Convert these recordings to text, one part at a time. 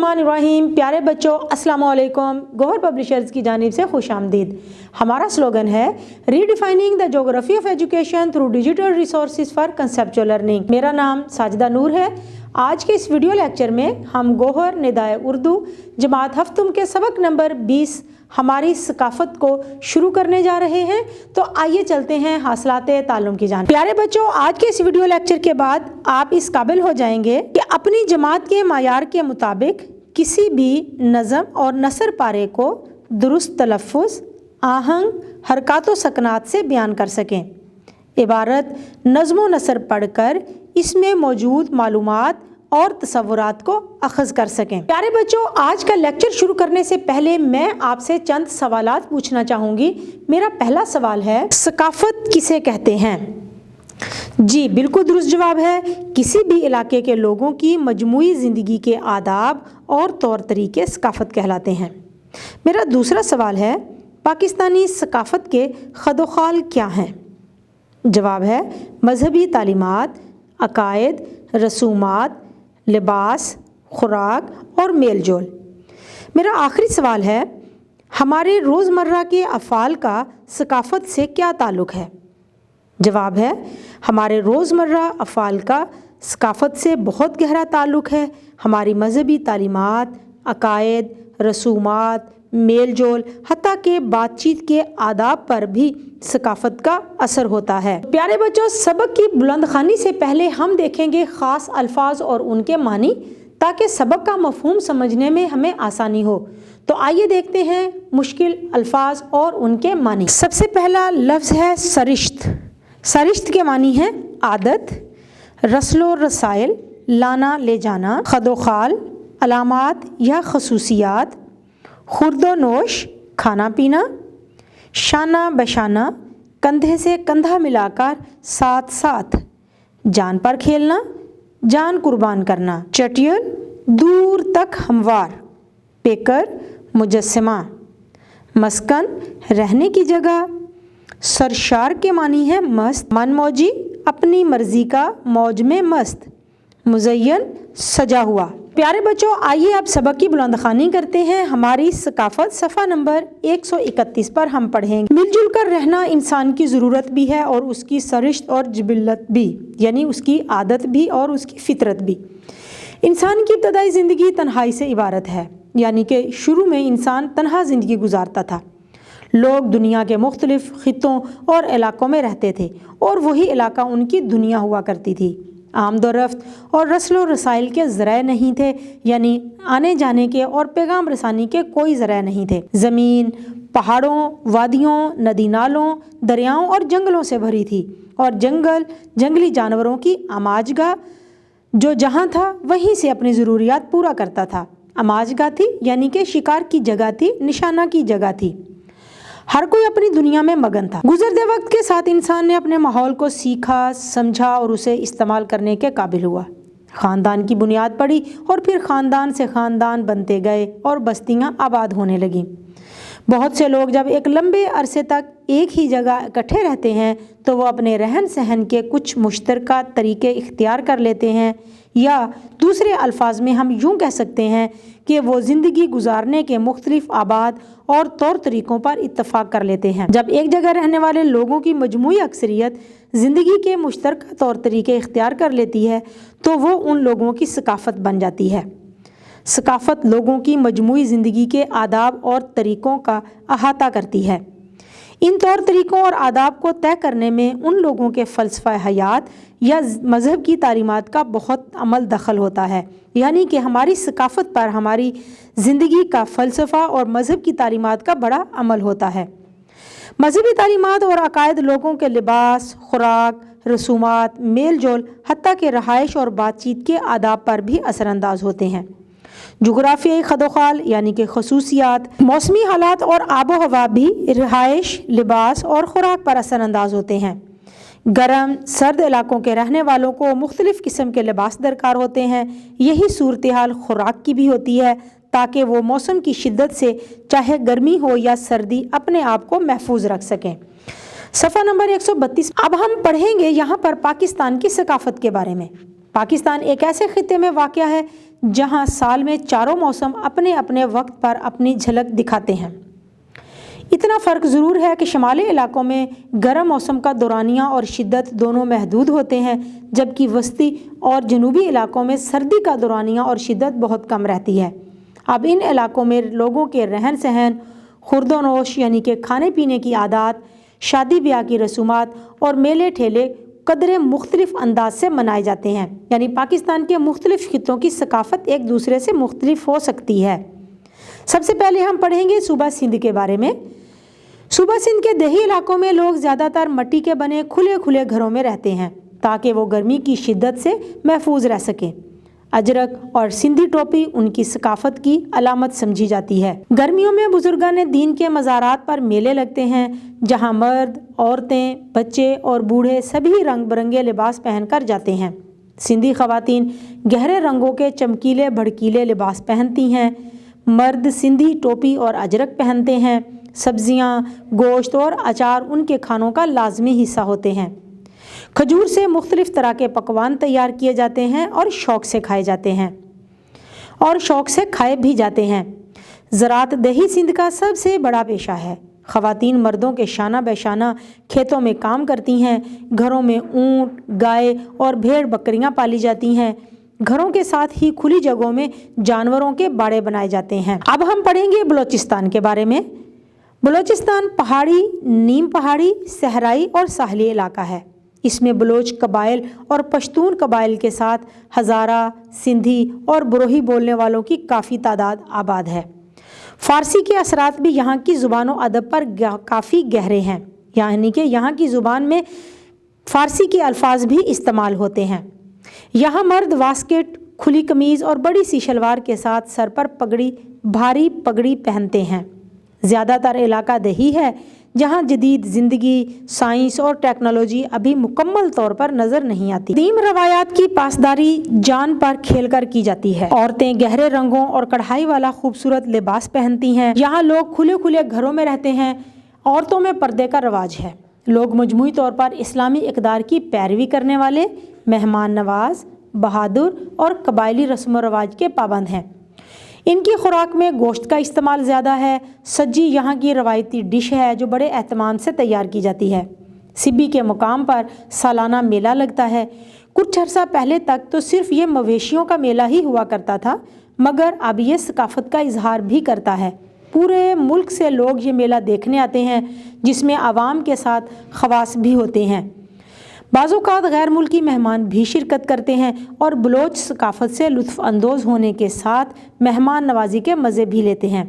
बिस्मिल्लाहिर्रहमानिर्रहीम। प्यारे बच्चों, अस्सलाम वालेकुम। गौहर पब्लिशर्स की जानिब से खुश आमदीद। हमारा स्लोगन है redefining the geography of education through digital resources for conceptual learning. मेरा नाम साजिदा नूर है। आज के इस वीडियो लेक्चर में हम गौहर निदाए उर्दू जमात हफ्तुम के सबक नंबर 20 हमारी सकाफत को शुरू करने जा रहे हैं। तो आइए चलते हैं हासिलाते ताल्लुम की जानिब। प्यारे बच्चों, आज के इस वीडियो लेक्चर के बाद आप इस काबिल हो जाएंगे कि अपनी जमात के मायार के मुताबिक किसी भी नज़म और नसर पारे को दुरुस्त तलफ़्फ़ुज़, आहंग, हरकत व सकनात से बयान कर सकें। इबारत नज़्म व नसर पढ़कर इसमें मौजूद मालूमात और तसव्वुरात को अखज़ कर सकें। प्यारे बच्चों, आज का लेक्चर शुरू करने से पहले मैं आपसे चंद सवालात पूछना चाहूँगी। मेरा पहला सवाल है, सकाफ़त किसे कहते हैं? जी बिल्कुल दुरुस्त जवाब है, किसी भी इलाके के लोगों की मजमूई ज़िंदगी के आदाब और तौर तरीके सकाफ़त कहलाते हैं। मेरा दूसरा सवाल है, पाकिस्तानी सकाफ़त के खदोखाल क्या हैं? जवाब है मजहबी तालीमात, अकायद, रसूमात, लिबास, खुराक और मेल जोल। मेरा आखिरी सवाल है, हमारे रोज़मर्रा के अफ़ाल का सकाफ़त से क्या ताल्लुक़ है? जवाब है हमारे रोज़मर्रा अफ़ाल का सकाफ़त से बहुत गहरा ताल्लुक़ है। हमारी मजहबी तालीमात, अकायद, रसूमात, मेल जोल, हत्ता के बातचीत के आदाब पर भी सकाफ़त का असर होता है। प्यारे बच्चों, सबक की बुलंदखानी से पहले हम देखेंगे ख़ास अल्फाज और उनके मानी, ताकि सबक का मफ़हूम समझने में हमें आसानी हो। तो आइए देखते हैं मुश्किल अल्फाज और उनके मानी। सबसे पहला लफ्ज़ है सरिश्त। सरिश्त के मानी हैं आदत, रस्लो रसाइल, लाना ले जाना, खदोखाल, अलामात या खसूसियात, खुर्दो नोश, खाना पीना, शाना बशाना, कंधे से कंधा मिलाकर साथ साथ, जान पर खेलना, जान कुर्बान करना, चटियल, दूर तक हमवार, पेकर, मुजस्समा, मस्कन, रहने की जगह। सरशार के मानी है मस्त, मनमौजी, अपनी मर्जी का मौज में मस्त, मुज़य्यन, सजा हुआ। प्यारे बच्चों, आइए अब सबक की बुलंदखानी करते हैं। हमारी सकाफ़त सफ़ा नंबर 131 पर हम पढ़ेंगे, मिलजुल कर रहना इंसान की ज़रूरत भी है और उसकी सरिश्त और जिबिल्लत भी, यानी उसकी आदत भी और उसकी फितरत भी। इंसान की इब्तदाई ज़िंदगी तन्हाई से इबारत है, यानी कि शुरू में इंसान तन्हा ज़िंदगी गुजारता था। लोग दुनिया के मुख्तलिफ़ ख़ित्तों और इलाक़ों में रहते थे और वही इलाका उनकी दुनिया हुआ करती थी। आमदोरफ्त और रस्लो रसाइल के ज़राए नहीं थे, यानी आने जाने के और पैगाम रसानी के कोई ज़राए नहीं थे। ज़मीन पहाड़ों, वादियों, नदी नालों, दरियाओं और जंगलों से भरी थी और जंगल जंगली जानवरों की आमाजगाह जो जहाँ था वहीं से अपनी ज़रूरियात पूरा करता था। आमाजगाह थी यानी कि शिकार की जगह थी, निशाना की जगह थी। हर कोई अपनी दुनिया में मगन था। गुजरते वक्त के साथ इंसान ने अपने माहौल को सीखा, समझा और उसे इस्तेमाल करने के काबिल हुआ। ख़ानदान की बुनियाद पड़ी और फिर ख़ानदान से ख़ानदान बनते गए और बस्तियां आबाद होने लगीं। बहुत से लोग जब एक लंबे अरसे तक एक ही जगह इकट्ठे रहते हैं तो वो अपने रहन सहन के कुछ मुश्तरका तरीके इख्तियार कर लेते हैं, या दूसरे अल्फाज में हम यूँ कह सकते हैं कि वो ज़िंदगी गुजारने के मुख्तलिफ़ आबाद और तौर तरीक़ों पर इत्तफ़ाक़ कर लेते हैं। जब एक जगह रहने वाले लोगों की मजमूई अक्सरियत ज़िंदगी के मुश्तरका तौर तरीके इख्तियार कर लेती है तो वो उन लोगों की सकाफ़त बन जाती है। सकाफ़त लोगों की मजमूई ज़िंदगी के आदाब और तरीक़ों का अहाता करती है। इन तौर तरीक़ों और आदाब को तय करने में उन लोगों के फ़लसफ़ा हयात या मज़हब की तालीमात का बहुत अमल दखल होता है, यानी कि हमारी सकाफ़त पर हमारी ज़िंदगी का फ़लसफ़ा और मज़हब की तालीमात का बड़ा अमल होता है। मज़हबी तालीमात और अकायद लोगों के लिबास, खुराक, रसूमात, मेल जोल, हत्ता के रहाइश और बातचीत के आदाब पर भी असरानंदाज होते हैं। जुग़राफ़ियाई खदोखाल यानी कि खसूसियात, मौसमी हालात और आबो हवा भी रहाइश, लिबास और खुराक पर असरानंदाज होते हैं। गर्म सर्द इलाकों के रहने वालों को मुख्तलिफ़ किस्म के लिबास दरकार होते हैं। यही सूरत हाल खुराक की भी होती है, ताकि वो मौसम की शिद्दत से चाहे गर्मी हो या सर्दी अपने आप को महफूज रख सकें। सफ़ा नंबर 132। अब हम पढ़ेंगे यहाँ पर पाकिस्तान की सकाफ़त के बारे में। पाकिस्तान एक ऐसे खित्ते में वाक़या है जहां साल में चारों मौसम अपने अपने वक्त पर अपनी झलक दिखाते हैं। इतना फ़र्क ज़रूर है कि शुमाली इलाकों में गर्म मौसम का दौरानिया और शिद्दत दोनों महदूद होते हैं, जबकि वस्ती और जनूबी इलाकों में सर्दी का दौरानिया और शिद्दत बहुत कम रहती है। अब इन इलाकों में लोगों के रहन सहन, खुर्दोनोश यानी कि खाने पीने की आदत, शादी ब्याह की रसूमात और मेले ठेले कदरे मुख्तलिफ अंदाज से मनाए जाते हैं। यानी पाकिस्तान के मुख्तलिफ खित्तों की सकाफ़त एक दूसरे से मुख्तलिफ हो सकती है। सबसे पहले हम पढ़ेंगे सूबा सिंध के बारे में। सूबा सिंध के देही इलाकों में लोग ज़्यादातर मिट्टी के बने खुले खुले घरों में रहते हैं ताकि वो गर्मी की शिद्दत से महफूज रह सकें। अजरक और सिंधी टोपी उनकी सकाफत की अलामत समझी जाती है। गर्मियों में बुजुर्गान दीन के मज़ारात पर मेले लगते हैं, जहां मर्द, औरतें, बच्चे और बूढ़े सभी रंग बिरंगे लिबास पहनकर जाते हैं। सिंधी ख़वातीन गहरे रंगों के चमकीले भड़कीले लिबास पहनती हैं। मर्द सिंधी टोपी और अजरक पहनते हैं। सब्जियां, गोश्त और अचार उनके खानों का लाजमी हिस्सा होते हैं। खजूर से मुख्तलिफ तरह के पकवान तैयार किए जाते हैं और शौक़ से खाए जाते हैं और शौक़ से खाए भी जाते हैं। ज़राअत देही सिंध का सबसे बड़ा पेशा है। ख़वातीन मर्दों के शाना बेशाना खेतों में काम करती हैं। घरों में ऊँट, गाय और भेड़ बकरियां पाली जाती हैं। घरों के साथ ही खुली जगहों में जानवरों के बाड़े बनाए जाते हैं। अब हम पढ़ेंगे बलोचिस्तान के बारे में। बलोचिस्तान पहाड़ी, नीम पहाड़ी, सहराई और साहली इलाका है। इसमें बलोच कबाइल और पश्तून कबाइल के साथ हज़ारा, सिंधी और बरोही बोलने वालों की काफ़ी तादाद आबाद है। फ़ारसी के असरात भी यहाँ की ज़ुबान और अदब पर काफ़ी गहरे हैं, यानी कि यहाँ की ज़ुबान में फ़ारसी के अल्फाज भी इस्तेमाल होते हैं। यहाँ मर्द वास्केट, खुली कमीज़ और बड़ी सी शलवार के साथ सर पर पगड़ी, भारी पगड़ी पहनते हैं। ज़्यादातर इलाका दही है, जहाँ जदीद ज़िंदगी, साइंस और टेक्नोलॉजी अभी मुकम्मल तौर पर नज़र नहीं आती। कदीम रवायात की पासदारी जान पर खेलकर की जाती है। औरतें गहरे रंगों और कढ़ाई वाला खूबसूरत लिबास पहनती हैं। यहाँ लोग खुले खुले घरों में रहते हैं। औरतों में पर्दे का रवाज है। लोग मजमूई तौर पर इस्लामी इक़दार की पैरवी करने वाले, मेहमान नवाज, बहादुर और कबायली रस्म व रवाज के पाबंद हैं। इनकी खुराक में गोश्त का इस्तेमाल ज़्यादा है। सज्जी यहाँ की रवायती डिश है जो बड़े एहतमाम से तैयार की जाती है। सिब्बी के मुकाम पर सालाना मेला लगता है। कुछ अर्सा पहले तक तो सिर्फ ये मवेशियों का मेला ही हुआ करता था, मगर अब ये सकाफ़त का इजहार भी करता है। पूरे मुल्क से लोग ये मेला देखने आते हैं, जिसमें आवाम के साथ खवास भी होते हैं। बाज़-औक़ात गैर मुल्की मेहमान भी शिरकत करते हैं और बलोच सकाफ़त से लुत्फ़ अंदोज़ होने के साथ मेहमान नवाजी के मज़े भी लेते हैं।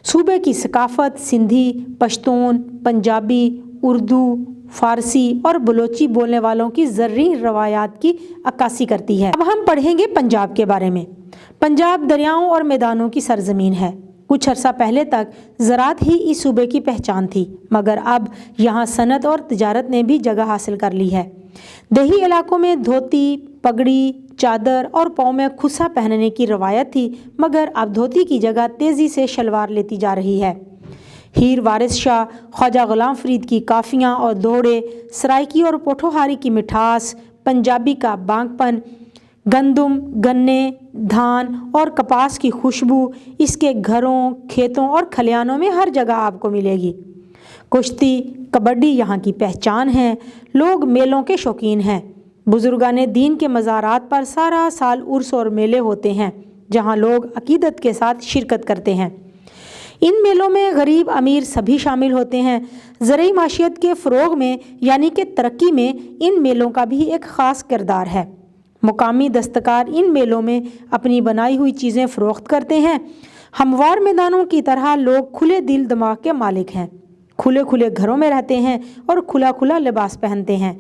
सूबे की सकाफ़त सिंधी, पश्तून, पंजाबी, उर्दू, फ़ारसी और बलोची बोलने वालों की ज़र्री रवायात की अक्कासी करती है। अब हम पढ़ेंगे पंजाब के बारे में। पंजाब दरियाओं और मैदानों की सरज़मीन है। कुछ अर्सा पहले तक ज़राअत ही इस सूबे की पहचान थी, मगर अब यहाँ सनत और तिजारत ने भी जगह हासिल कर ली है। देही इलाकों में धोती, पगड़ी, चादर और पाँव में खुसा पहनने की रवायत थी, मगर अब धोती की जगह तेज़ी से शलवार लेती जा रही है। हीर वारिस शाह, ख्वाजा गुलाम फरीद की काफ़ियाँ और दोहड़े, सराइकी और पोठोहारी की मिठास, पंजाबी का बांकपन, गंदम, गन्ने, धान और कपास की खुशबू इसके घरों, खेतों और खलियानों में हर जगह आपको मिलेगी। कुश्ती, कबड्डी यहाँ की पहचान है। लोग मेलों के शौकीन हैं। बुजुर्गान दीन के मज़ारात पर सारा साल उर्स और मेले होते हैं, जहाँ लोग अकीदत के साथ शिरकत करते हैं। इन मेलों में गरीब अमीर सभी शामिल होते हैं। ज़रई माशियत के फ़रोग़ में यानी कि तरक्की में इन मेलों का भी एक ख़ास किरदार है। मुकामी दस्तकार इन मेलों में अपनी बनाई हुई चीज़ें फ़रोख्त करते हैं। हमवार मैदानों की तरह लोग खुले दिल दिमाग के मालिक हैं। खुले खुले घरों में रहते हैं और खुला खुला लिबास पहनते हैं।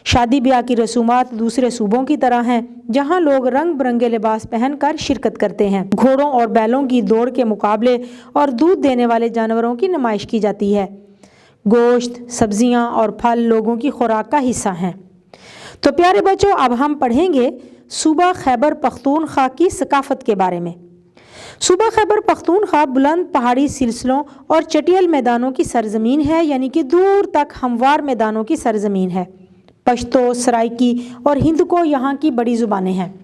शादी ब्याह की रसूमात दूसरे सूबों की तरह हैं, जहां लोग रंग बिरंगे लिबास पहनकर शिरकत करते हैं। घोड़ों और बैलों की दौड़ के मुकाबले और दूध देने वाले जानवरों की नुमाइश की जाती है। गोश्त, सब्जियां और फल लोगों की खुराक का हिस्सा हैं। तो प्यारे बच्चों, अब हम पढ़ेंगे सूबा खैबर पख्तूनख्वा की सकाफ़त के बारे में। सूबा खैबर पख्तूनख्वा बुलंद पहाड़ी सिलसिलों और चटियल मैदानों की सरजमीन है, यानी कि दूर तक हमवार मैदानों की सरजमीन है। पश्तो, सराइकी और हिंद को यहाँ की बड़ी ज़ुबानें हैं।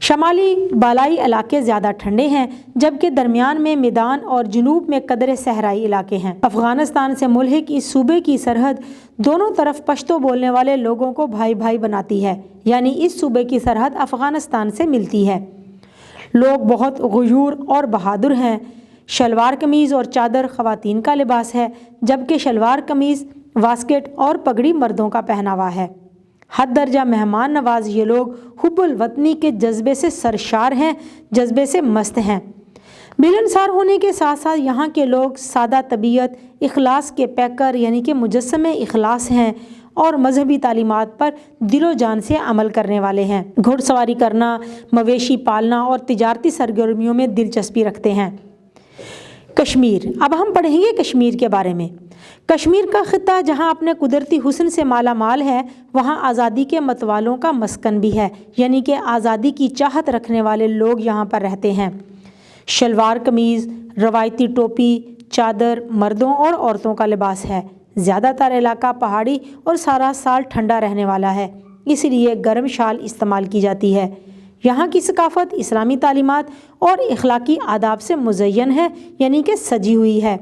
شمالی بالائی علاقے زیادہ ٹھنڈے ہیں جبکہ درمیان میں میدان اور جنوب میں قدرے صحرائی علاقے ہیں۔ افغانستان سے ملحق اس صوبے کی سرحد دونوں طرف پشتو بولنے والے لوگوں کو بھائی بھائی بناتی ہے، یعنی اس صوبے کی سرحد افغانستان سے ملتی ہے۔ لوگ بہت غیور اور بہادر ہیں۔ شلوار قمیض اور چادر خواتین کا لباس ہے جبکہ شلوار قمیض، واسکٹ اور پگڑی مردوں کا پہناوا ہے۔ حد درجہ مہمان نواز یہ لوگ حب الوطنی کے جذبے سے سرشار ہیں، جذبے سے مست ہیں۔ ملنسار ہونے کے ساتھ ساتھ یہاں کے لوگ سادہ طبیعت، اخلاص کے پیکر یعنی کہ مجسمِ اخلاص ہیں اور مذہبی تعلیمات پر دل و جان سے عمل کرنے والے ہیں۔ گھڑ سواری کرنا، مویشی پالنا اور تجارتی سرگرمیوں میں دلچسپی رکھتے ہیں۔ کشمیر۔ اب ہم پڑھیں گے کشمیر کے بارے میں۔ کشمیر کا خطہ جہاں اپنے قدرتی حسن سے مالا مال ہے، وہاں آزادی کے متوالوں کا مسکن بھی ہے، یعنی کہ آزادی کی چاہت رکھنے والے لوگ یہاں پر رہتے ہیں۔ شلوار قمیض، روایتی ٹوپی، چادر مردوں اور عورتوں کا لباس ہے۔ زیادہ تر علاقہ پہاڑی اور سارا سال ٹھنڈا رہنے والا ہے، اس لیے گرم شال استعمال کی جاتی ہے۔ یہاں کی ثقافت اسلامی تعلیمات اور اخلاقی آداب سے مزین ہے، یعنی کہ سجی ہوئی ہے۔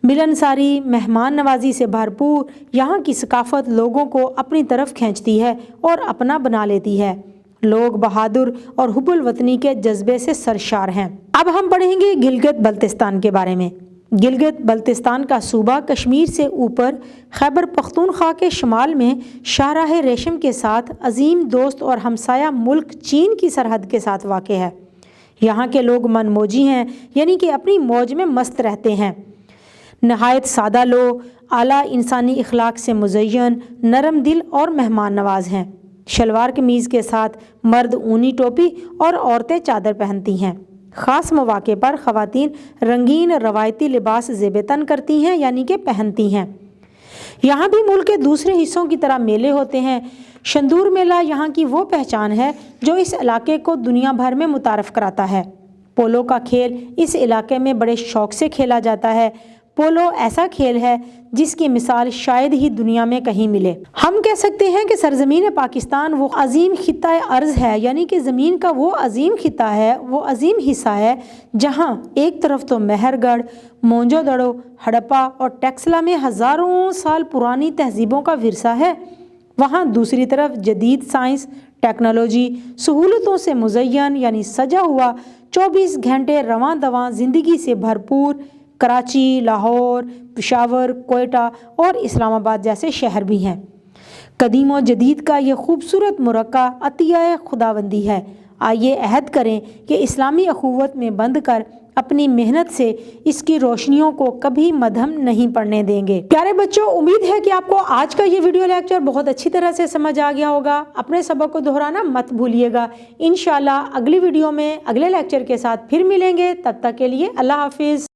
ملنساری، مہمان نوازی سے بھرپور یہاں کی ثقافت لوگوں کو اپنی طرف کھینچتی ہے اور اپنا بنا لیتی ہے۔ لوگ بہادر اور حب الوطنی کے جذبے سے سرشار ہیں۔ اب ہم پڑھیں گے گلگت بلتستان کے بارے میں۔ گلگت بلتستان کا صوبہ کشمیر سے اوپر خیبر پختونخوا کے شمال میں شاہراہ ریشم کے ساتھ عظیم دوست اور ہمسایہ ملک چین کی سرحد کے ساتھ واقع ہے۔ یہاں کے لوگ من موجی ہیں، یعنی کہ اپنی موج میں مست رہتے ہیں۔ نہایت سادہ لوگ اعلیٰ انسانی اخلاق سے مزین، نرم دل اور مہمان نواز ہیں۔ شلوار قمیض کے ساتھ مرد اونی ٹوپی اور عورتیں چادر پہنتی ہیں۔ خاص مواقع پر خواتین رنگین روایتی لباس زیب تن کرتی ہیں، یعنی کہ پہنتی ہیں۔ یہاں بھی ملک کے دوسرے حصوں کی طرح میلے ہوتے ہیں۔ شندور میلہ یہاں کی وہ پہچان ہے جو اس علاقے کو دنیا بھر میں متعارف کراتا ہے۔ پولو کا کھیل اس علاقے میں بڑے شوق سے کھیلا جاتا ہے۔ پولو ایسا کھیل ہے جس کی مثال شاید ہی دنیا میں کہیں ملے۔ ہم کہہ سکتے ہیں کہ سرزمین پاکستان وہ عظیم خطہ ارض ہے، یعنی کہ زمین کا وہ عظیم خطہ ہے، وہ عظیم حصہ ہے جہاں ایک طرف تو مہر گڑھ، مونجو دڑو، ہڑپا اور ٹیکسلا میں ہزاروں سال پرانی تہذیبوں کا ورثہ ہے، وہاں دوسری طرف جدید سائنس، ٹیکنالوجی، سہولتوں سے مزین یعنی سجا ہوا 24 گھنٹے رواں دواں زندگی سے بھرپور کراچی، لاہور، پشاور، کوئٹہ اور اسلام آباد جیسے شہر بھی ہیں۔ قدیم و جدید کا یہ خوبصورت مرکہ عطیہ خداوندی ہے۔ آئیے عہد کریں کہ اسلامی اخوت میں بندھ کر اپنی محنت سے اس کی روشنیوں کو کبھی مدھم نہیں پڑنے دیں گے۔ پیارے بچوں، امید ہے کہ آپ کو آج کا یہ ویڈیو لیکچر بہت اچھی طرح سے سمجھ آ گیا ہوگا۔ اپنے سبق کو دہرانا مت بھولیے گا۔ انشاءاللہ اگلی ویڈیو میں اگلے لیکچر کے ساتھ پھر ملیں گے، تب تک کے لیے اللہ حافظ۔